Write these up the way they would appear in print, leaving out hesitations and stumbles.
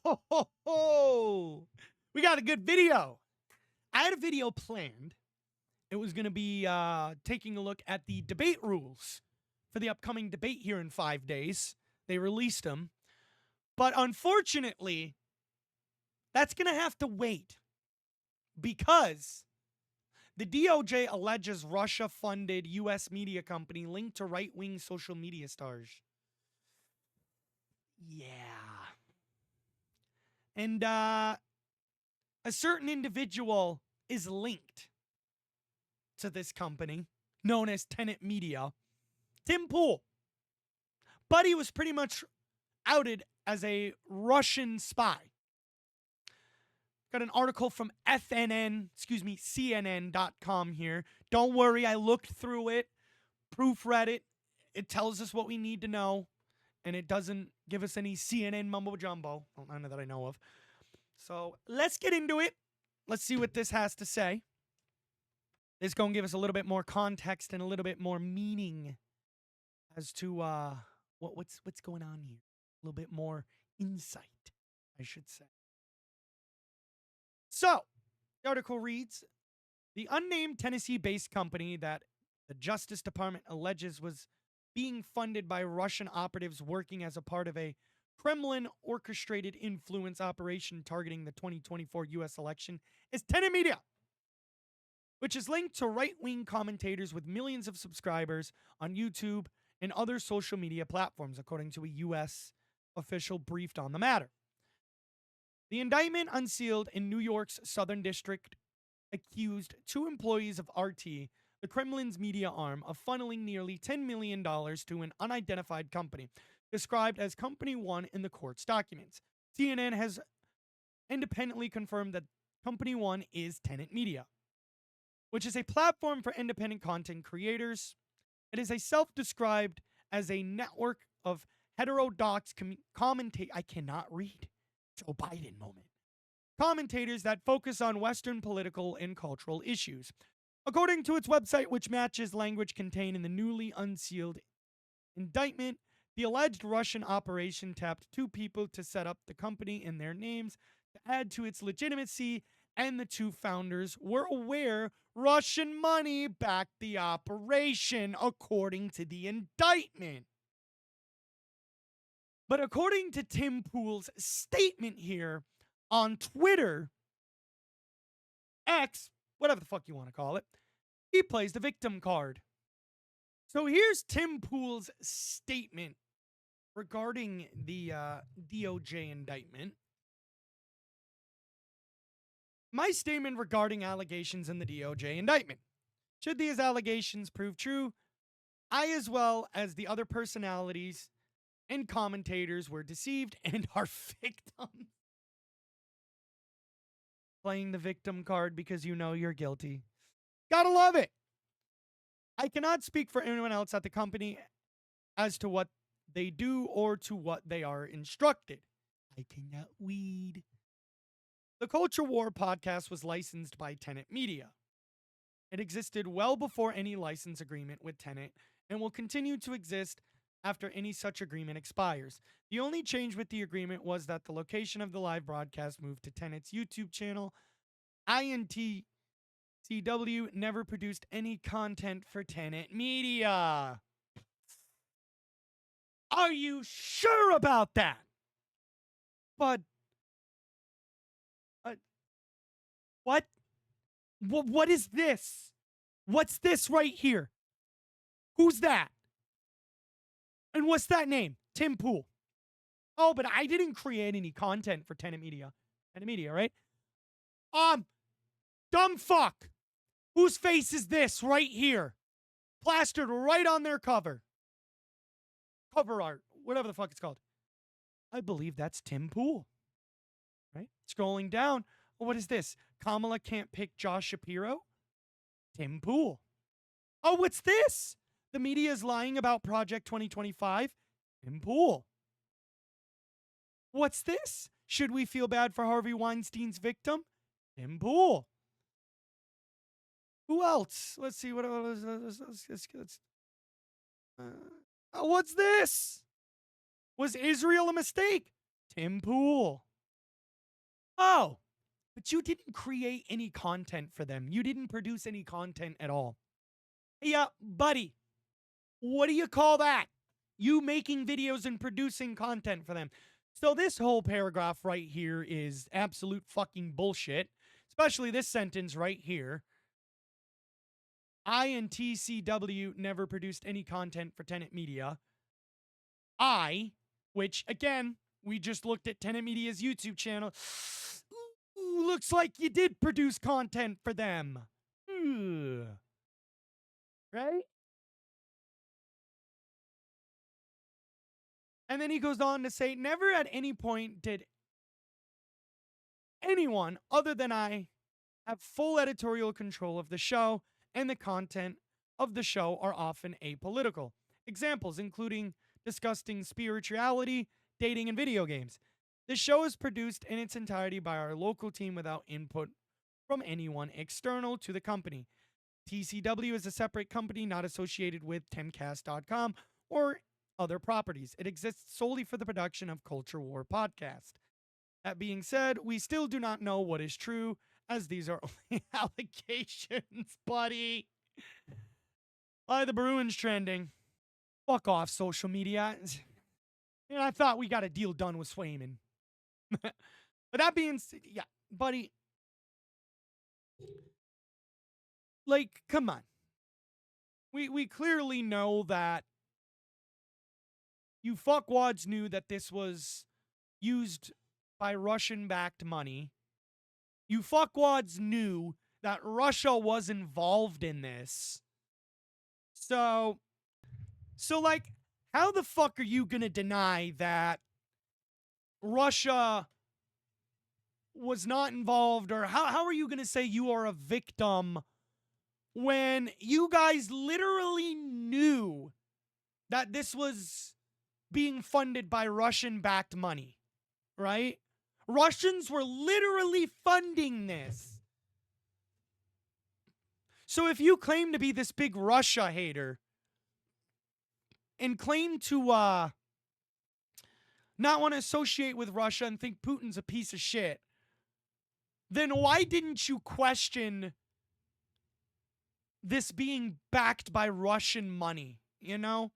ho. We got a good video. I had a video planned. It was going to be taking a look at the debate rules for the upcoming debate here in 5 days. They released them. But unfortunately, that's going to have to wait because the DOJ alleges Russia funded U.S. media company linked to right wing social media stars. Yeah. And a certain individual is linked to this company known as Tenet Media. Tim Pool. Buddy was pretty much outed as a Russian spy. Got an article from CNN.com here. Don't worry, I looked through it, proofread it. It tells us what we need to know, and it doesn't give us any CNN mumbo jumbo. Well, none that I know of. So let's get into it. Let's see what this has to say. This is going to give us a little bit more context and a little bit more meaning as to what's going on here. A little bit more insight, I should say. So, the article reads, the unnamed Tennessee-based company that the Justice Department alleges was being funded by Russian operatives working as a part of a Kremlin-orchestrated influence operation targeting the 2024 U.S. election is Tenet Media, which is linked to right-wing commentators with millions of subscribers on YouTube and other social media platforms, according to a U.S. official briefed on the matter. The indictment unsealed in New York's Southern District accused two employees of RT, the Kremlin's media arm, of funneling nearly $10 million to an unidentified company, described as Company One in the court's documents. CNN has independently confirmed that Company One is Tenet Media, which is a platform for independent content creators. It is a self-described as a network of heterodox commentators. I cannot read. Joe Biden moment. Commentators that focus on Western political and cultural issues. According to its website, which matches language contained in the newly unsealed indictment, the alleged Russian operation tapped two people to set up the company in their names to add to its legitimacy, and the two founders were aware Russian money backed the operation, according to the indictment. But according to Tim Pool's statement here on Twitter, X, whatever the fuck you want to call it, he plays the victim card. So here's Tim Pool's statement regarding the DOJ indictment. My statement regarding allegations in the DOJ indictment. Should these allegations prove true, I, as well as the other personalities and commentators, were deceived and are victims. Playing the victim card because you know you're guilty. Gotta love it. I cannot speak for anyone else at the company as to what they do or to what they are instructed. I cannot weed. The Culture War podcast was licensed by Tenet Media. It existed well before any license agreement with Tenet and will continue to exist after any such agreement expires. The only change with the agreement was that the location of the live broadcast moved to Tenet's YouTube channel. INTCW never produced any content for Tenet Media. Are you sure about that? But what? What is this? What's this right here? Who's that? And what's that name? Tim Pool. Oh, but I didn't create any content for Tenet Media. Tenet Media, right? Dumb fuck. Whose face is this right here? Plastered right on their cover. Cover art. Whatever the fuck it's called. I believe that's Tim Pool. Right? Scrolling down. What is this? Kamala can't pick Josh Shapiro? Tim Pool. Oh, what's this? The media is lying about Project 2025? Tim Pool. What's this? Should we feel bad for Harvey Weinstein's victim? Tim Pool. Who else? Let's see. What's this? Was Israel a mistake? Tim Pool. Oh, but you didn't create any content for them. You didn't produce any content at all. Yeah, buddy, what do you call that? You making videos and producing content for them. So this whole paragraph right here is absolute fucking bullshit, especially this sentence right here. I and TCW never produced any content for Tenet Media. Which again, we just looked at Tenet Media's YouTube channel. Ooh, looks like you did produce content for them. Right? And then he goes on to say, never at any point did anyone other than I have full editorial control of the show, and the content of the show are often apolitical. Examples including discussing spirituality, dating, and video games. The show is produced in its entirety by our local team without input from anyone external to the company. TCW is a separate company not associated with Timcast.com or other properties. It exists solely for the production of Culture War podcast. That being said, we still do not know what is true, as these are only allegations, buddy. Why the Bruins trending? Fuck off, social media. And I thought we got a deal done with Swayman. But that being said, yeah, buddy. Like, come on. We clearly know that you fuckwads knew that this was used by Russian-backed money. You fuckwads knew that Russia was involved in this. So like, how the fuck are you gonna deny that Russia was not involved, or how are you gonna say you are a victim when you guys literally knew that this was being funded by Russian-backed money, right? Russians were literally funding this. So if you claim to be this big Russia hater and claim to not want to associate with Russia and think Putin's a piece of shit, then why didn't you question this being backed by Russian money, you know?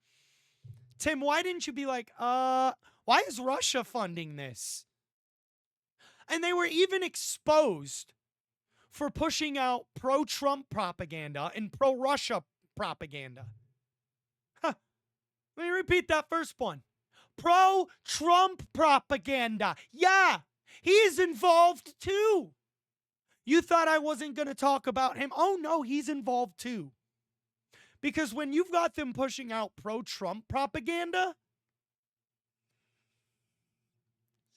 Tim, why didn't you be like, why is Russia funding this? And they were even exposed for pushing out pro-Trump propaganda and pro-Russia propaganda. Huh. Let me repeat that first one. Pro-Trump propaganda. Yeah, he's involved too. You thought I wasn't going to talk about him? Oh no, he's involved too. Because when you've got them pushing out pro-Trump propaganda,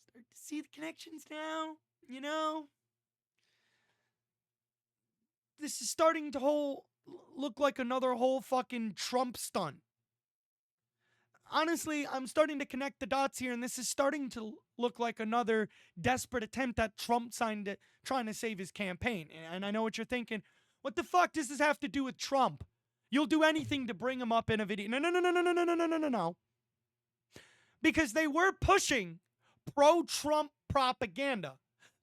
start to see the connections now, you know? This is starting to look like another whole fucking Trump stunt. Honestly, I'm starting to connect the dots here, and this is starting to look like another desperate attempt that Trump signed it, trying to save his campaign. And I know what you're thinking. What the fuck does this have to do with Trump? You'll do anything to bring him up in a video. No. Because they were pushing pro-Trump propaganda.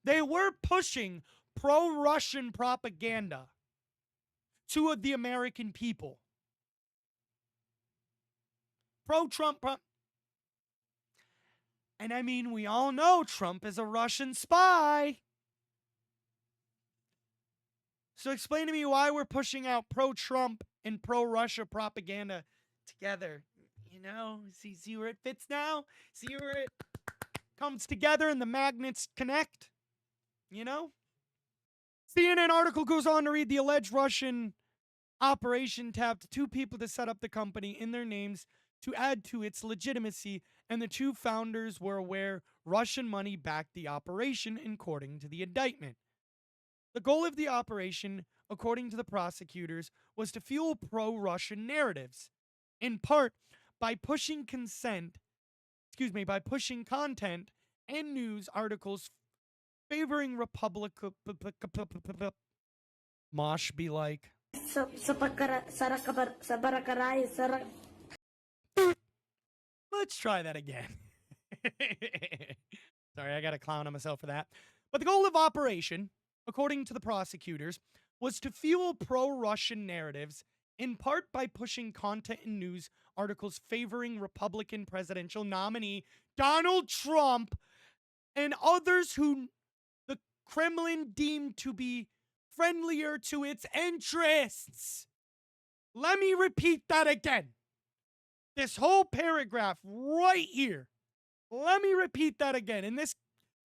They were pushing pro-Russian propaganda to the American people. Pro-Trump. And I mean, we all know Trump is a Russian spy. So explain to me why we're pushing out pro-Trump and pro-Russia propaganda together. You know, see where it fits now? See where it comes together and the magnets connect? You know? CNN article goes on to read the alleged Russian operation tapped two people to set up the company in their names to add to its legitimacy, and the two founders were aware Russian money backed the operation, according to the indictment. The goal of the operation, according to the prosecutors, was to fuel pro-Russian narratives, in part by pushing content and news articles favoring Mosh be like. Let's try that again. Sorry, I got a clown on myself for that. But the goal of operation, according to the prosecutors, was to fuel pro-Russian narratives, in part by pushing content and news articles favoring Republican presidential nominee Donald Trump and others who the Kremlin deemed to be friendlier to its interests. Let me repeat that again. This whole paragraph right here. Let me repeat that again. And this,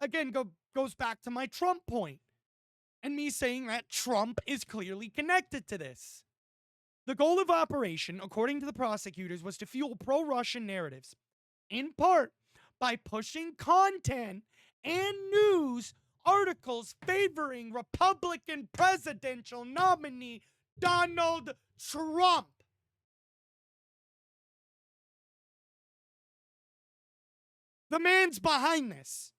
again, goes back to my Trump point and me saying that Trump is clearly connected to this. The goal of operation, according to the prosecutors, was to fuel pro-Russian narratives, in part by pushing content and news articles favoring Republican presidential nominee Donald Trump. The man's behind this.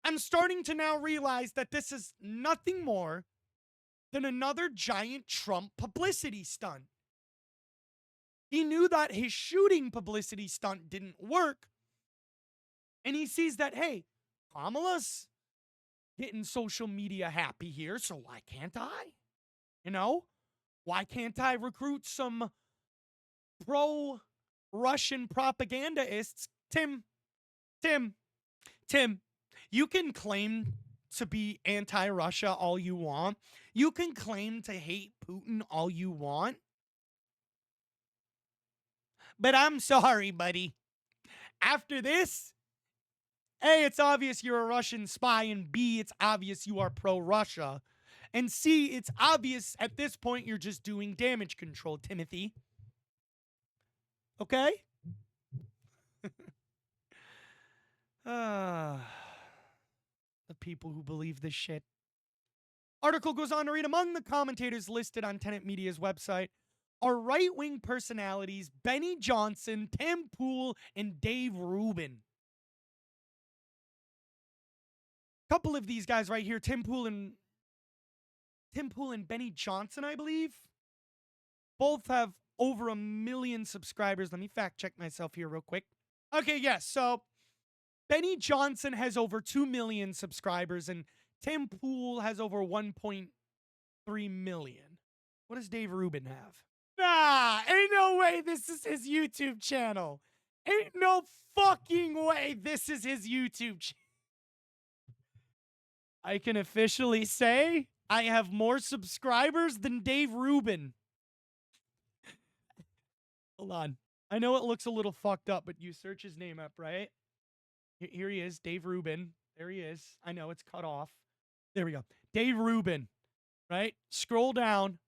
I'm starting to now realize that this is nothing more than another giant Trump publicity stunt. He knew that his shooting publicity stunt didn't work, and he sees that, hey, Kamala's getting social media happy here, so why can't I? You know? Why can't I recruit some pro-Russian propagandaists? Tim, you can claim to be anti-Russia all you want. You can claim to hate Putin all you want. But I'm sorry, buddy. After this, A, it's obvious you're a Russian spy, and B, it's obvious you are pro-Russia. And C, it's obvious at this point you're just doing damage control, Timothy. Okay? The people who believe this shit. Article goes on to read, among the commentators listed on Tenet Media's website are right-wing personalities Benny Johnson, Tim Pool, and Dave Rubin. A couple of these guys right here, Tim Pool and Benny Johnson, I believe, both have over 1 million subscribers. Let me fact check myself here real quick. Okay, yes, so Benny Johnson has over 2 million subscribers, and Tim Pool has over 1.3 million. What does Dave Rubin have? Nah, ain't no way this is his YouTube channel. Ain't no fucking way this is his YouTube channel. I can officially say I have more subscribers than Dave Rubin. Hold on. I know it looks a little fucked up, but you search his name up, right? Here he is, Dave Rubin. There he is. I know it's cut off. There we go. Dave Rubin, right? Scroll down.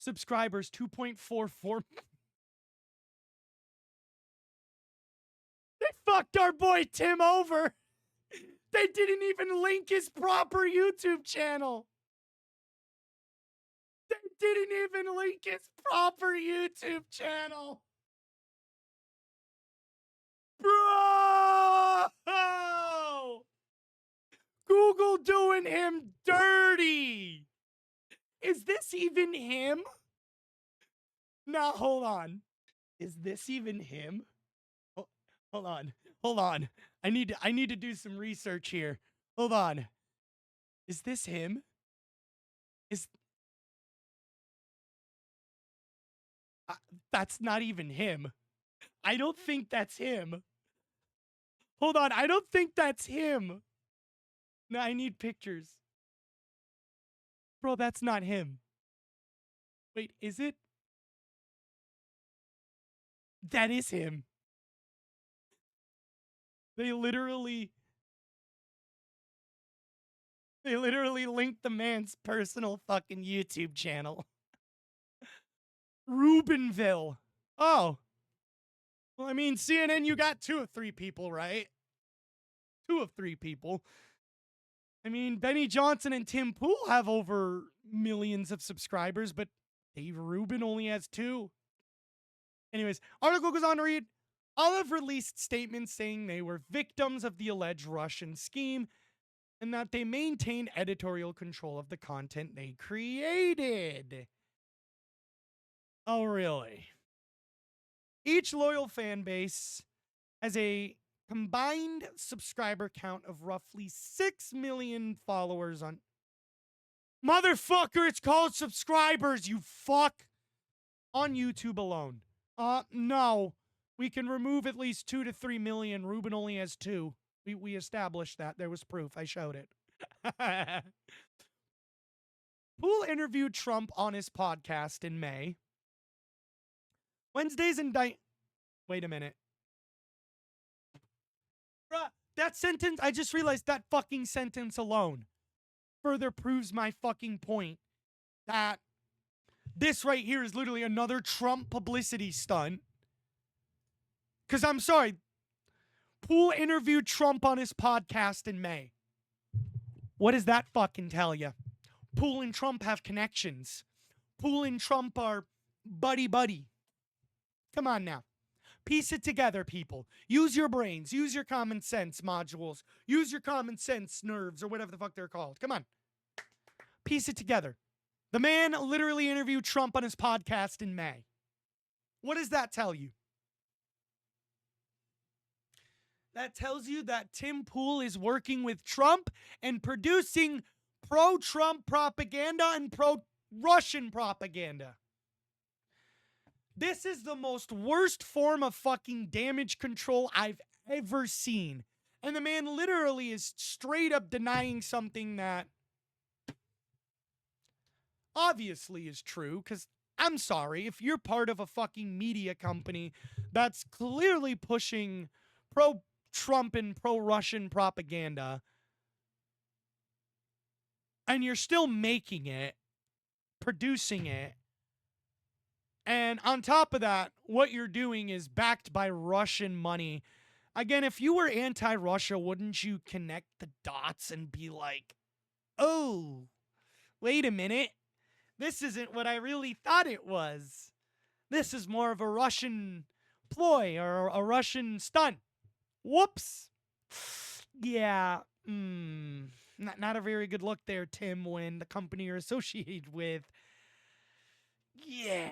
Subscribers, 2.44. They fucked our boy Tim over. They didn't even link his proper YouTube channel. They didn't even link his proper YouTube channel. Bro! Google doing him dirty. Is this even him? Now, hold on. Is this even him? Oh, hold on. I need to do some research here. Hold on. Is this him? That's not even him. I don't think that's him. Hold on. I don't think that's him. No, I need pictures. Bro, that's not him. Wait, is it? That is him. They literally linked the man's personal fucking YouTube channel. Rubinville. Oh. Well, I mean, CNN, you got 2 of 3 people, right? 2 of 3 people. I mean, Benny Johnson and Tim Pool have over millions of subscribers, but Dave Rubin only has 2. Anyways, article goes on to read, all have released statements saying they were victims of the alleged Russian scheme and that they maintained editorial control of the content they created. Oh, really? Each loyal fan base has a combined subscriber count of roughly 6 million followers on. Motherfucker, it's called subscribers, you fuck! On YouTube alone. No. We can remove at least 2 to 3 million. Ruben only has 2. We established that. There was proof. I showed it. Poole interviewed Trump on his podcast in May. Wednesday's indict. Wait a minute. Bruh, that sentence, I just realized that fucking sentence alone further proves my fucking point that this right here is literally another Trump publicity stunt. Because I'm sorry, Poole interviewed Trump on his podcast in May. What does that fucking tell you? Poole and Trump have connections. Poole and Trump are buddy-buddy. Come on now. Piece it together, people. Use your brains. Use your common sense modules. Use your common sense nerves or whatever the fuck they're called. Come on. Piece it together. The man literally interviewed Trump on his podcast in May. What does that tell you? That tells you that Tim Poole is working with Trump and producing pro-Trump propaganda and pro-Russian propaganda. This is the most worst form of fucking damage control I've ever seen. And the man literally is straight up denying something that obviously is true, because I'm sorry, if you're part of a fucking media company that's clearly pushing pro-Trump and pro-Russian propaganda, and you're still making it, producing it, and on top of that, what you're doing is backed by Russian money. Again, if you were anti-Russia, wouldn't you connect the dots and be like, oh, wait a minute. This isn't what I really thought it was. This is more of a Russian ploy or a Russian stunt. Whoops. Yeah. Not a very good look there, Tim, when the company you're associated with, yeah,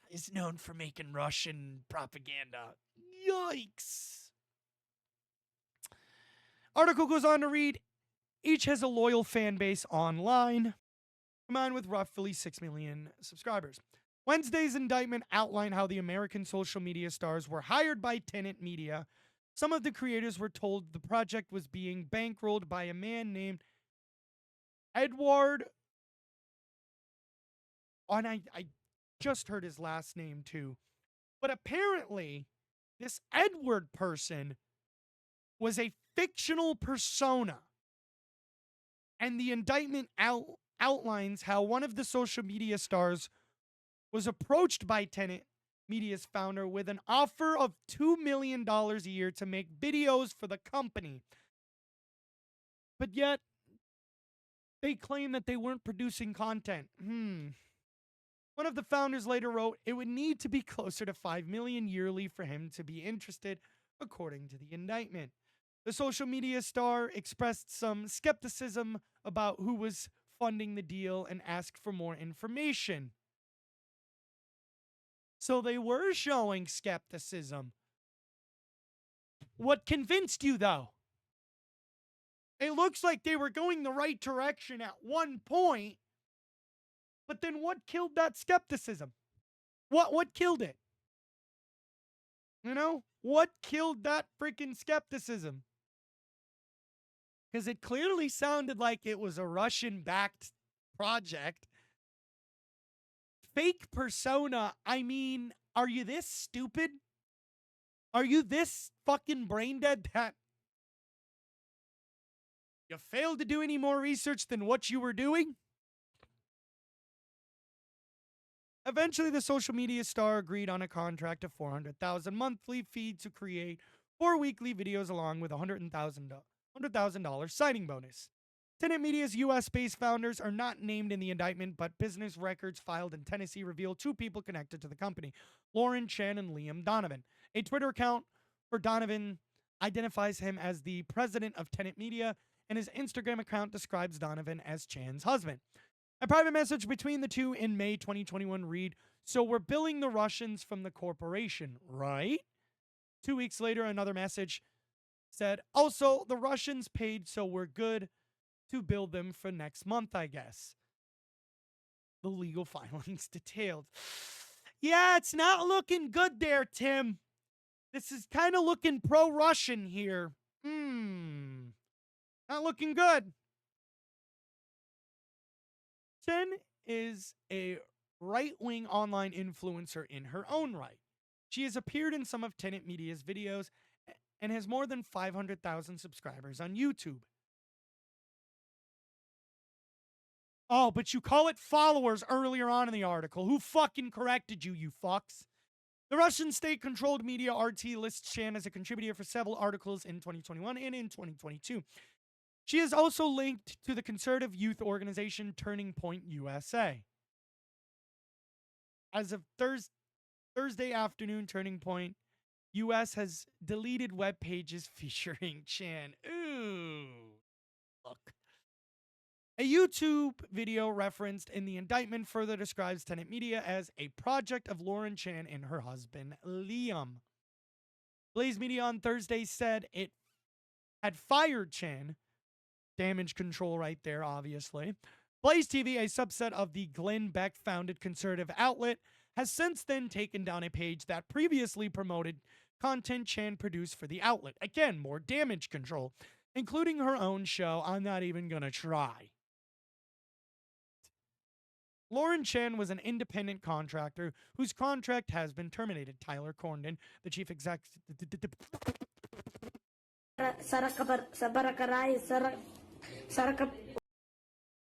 is known for making Russian propaganda. Yikes. Article goes on to read, each has a loyal fan base online, combined with roughly 6 million subscribers. Wednesday's indictment outlined how the American social media stars were hired by Tenet Media. Some of the creators were told the project was being bankrolled by a man named Edward. And I just heard his last name too. But apparently, this Edward person was a fictional persona. And the indictment outlines how one of the social media stars was approached by Tenet Media's founder with an offer of $2 million a year to make videos for the company. But yet, they claim that they weren't producing content. One of the founders later wrote, it would need to be closer to $5 million yearly for him to be interested, according to the indictment. The social media star expressed some skepticism about who was funding the deal and asked for more information. So they were showing skepticism. What convinced you, though? It looks like they were going the right direction at one point, but then what killed that skepticism? What killed it? You know? What killed that freaking skepticism? Because it clearly sounded like it was a Russian-backed project. Fake persona, I mean, are you this stupid? Are you this fucking brain dead that you failed to do any more research than what you were doing? Eventually, the social media star agreed on a contract of $400,000 monthly fee to create 4 weekly videos along with a $100,000 signing bonus. Tenet Media's U.S.-based founders are not named in the indictment, but business records filed in Tennessee reveal 2 people connected to the company, Lauren Chen and Liam Donovan. A Twitter account for Donovan identifies him as the president of Tenet Media, and his Instagram account describes Donovan as Chan's husband. A private message between the two in May 2021 read, so we're billing the Russians from the corporation, right? 2 weeks later, another message, said, also, the Russians paid, so we're good to bill them for next month, I guess. The legal filings detailed. Yeah, it's not looking good there, Tim. This is kind of looking pro-Russian here. Not looking good. Chen is a right-wing online influencer in her own right. She has appeared in some of Tenet Media's videos and has more than 500,000 subscribers on YouTube. Oh, but you call it followers earlier on in the article. Who fucking corrected you, you fucks? The Russian state-controlled media RT lists Chen as a contributor for several articles in 2021 and in 2022. She is also linked to the conservative youth organization Turning Point USA. As of Thursday afternoon, Turning Point US has deleted web pages featuring Chen. Ooh. Look. A YouTube video referenced in the indictment further describes Tenet Media as a project of Lauren Chen and her husband, Liam. Blaze Media on Thursday said it had fired Chen. Damage control right there, obviously. Blaze TV, a subset of the Glenn Beck-founded conservative outlet, has since then taken down a page that previously promoted content Chen produced for the outlet. Again, more damage control, including her own show, I'm Not Even Gonna Try. Lauren Chen was an independent contractor whose contract has been terminated. Tyler Condon, the chief exec.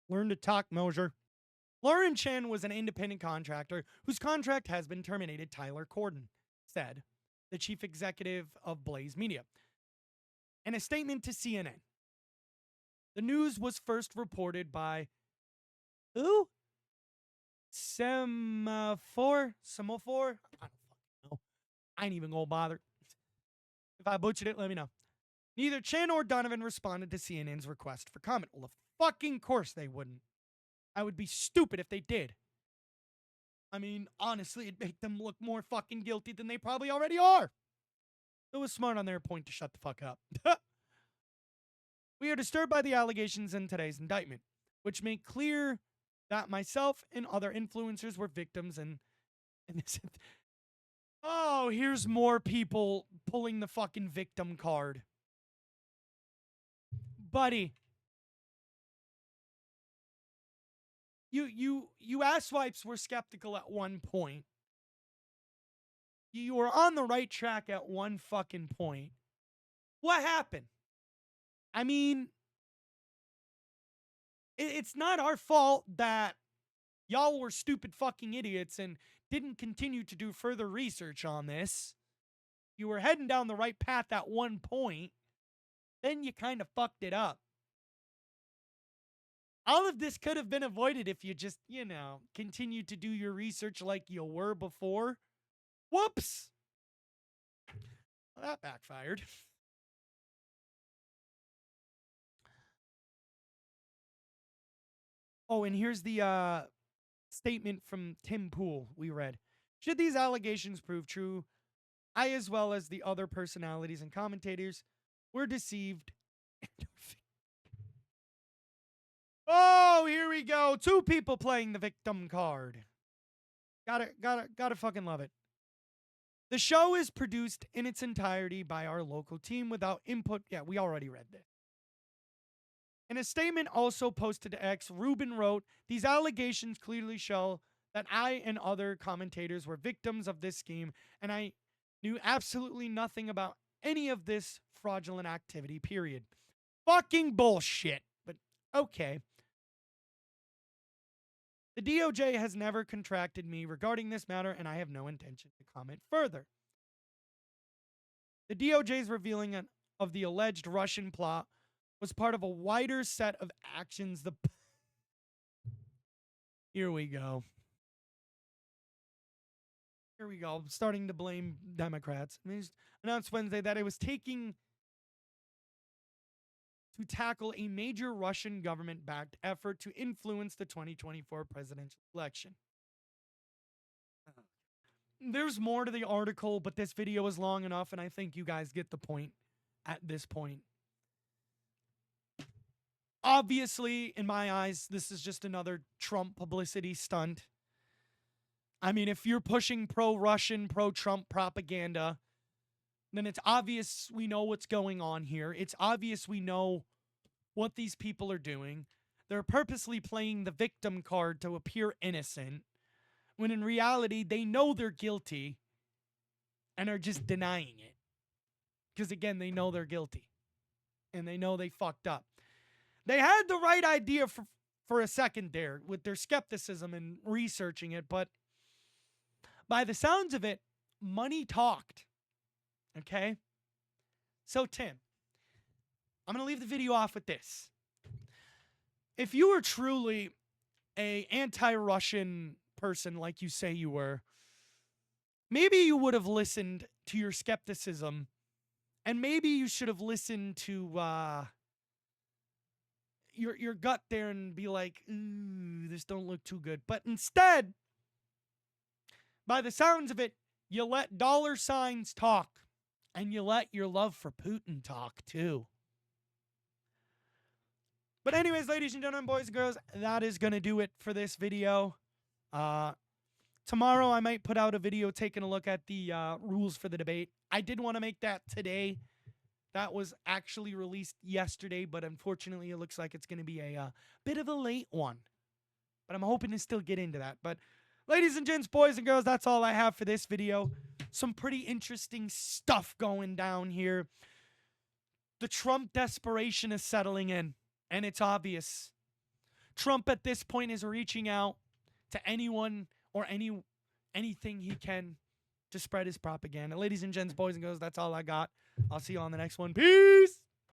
Learn to talk, Mosier. Lauren Chen was an independent contractor whose contract has been terminated, Tyler Corden said, the chief executive of Blaze Media. In a statement to CNN, the news was first reported by who? Semaphore? I don't fucking know. I ain't even gonna bother. If I butchered it, let me know. Neither Chen or Donovan responded to CNN's request for comment. Well, of fucking course they wouldn't. I would be stupid if they did. I mean, honestly, it'd make them look more fucking guilty than they probably already are. It was smart on their point to shut the fuck up. We are disturbed by the allegations in today's indictment, which make clear that myself and other influencers were victims and this. Oh, here's more people pulling the fucking victim card. Buddy. You asswipes were skeptical at one point. You were on the right track at one fucking point. What happened? I mean, it's not our fault that y'all were stupid fucking idiots and didn't continue to do further research on this. You were heading down the right path at one point. Then you kind of fucked it up. All of this could have been avoided if you just, continued to do your research like you were before. Whoops! Well, that backfired. Oh, and here's the statement from Tim Pool we read. Should these allegations prove true, I, as well as the other personalities and commentators, were deceived. Oh, here we go. Two people playing the victim card. Gotta fucking love it. The show is produced in its entirety by our local team without input. Yeah, we already read this. In a statement also posted to X, Rubin wrote, these allegations clearly show that I and other commentators were victims of this scheme, and I knew absolutely nothing about any of this fraudulent activity, period. Fucking bullshit, but okay. The DOJ has never contracted me regarding this matter, and I have no intention to comment further. The DOJ's revealing of the alleged Russian plot was part of a wider set of actions. Here we go. Here we go. Starting to blame Democrats. I mean, it announced Wednesday that it was taking to tackle a major Russian government-backed effort to influence the 2024 presidential election. There's more to the article, but this video is long enough, and I think you guys get the point at this point. Obviously, in my eyes, this is just another Trump publicity stunt. I mean, if you're pushing pro-Russian, pro-Trump propaganda, then it's obvious we know what's going on here. It's obvious we know what these people are doing. They're purposely playing the victim card to appear innocent, when in reality, they know they're guilty and are just denying it. Because again, they know they're guilty. And they know they fucked up. They had the right idea for a second there with their skepticism and researching it, but by the sounds of it, money talked. Okay? So, Tim, I'm going to leave the video off with this. If you were truly a anti-Russian person like you say you were, maybe you would have listened to your skepticism, and maybe you should have listened to your gut there and be like, ooh, this don't look too good. But instead, by the sounds of it, you let dollar signs talk, and you let your love for Putin talk too. But anyways, ladies and gentlemen, boys and girls, that is going to do it for this video. Tomorrow I might put out a video taking a look at the rules for the debate. I did want to make that today. That was actually released yesterday, but unfortunately it looks like it's going to be a bit of a late one. But I'm hoping to still get into that. But ladies and gents, boys and girls, that's all I have for this video. Some pretty interesting stuff going down here. The Trump desperation is settling in, and it's obvious. Trump at this point is reaching out to anyone or anything he can to spread his propaganda. Ladies and gents, boys and girls, that's all I got. I'll see you on the next one. Peace!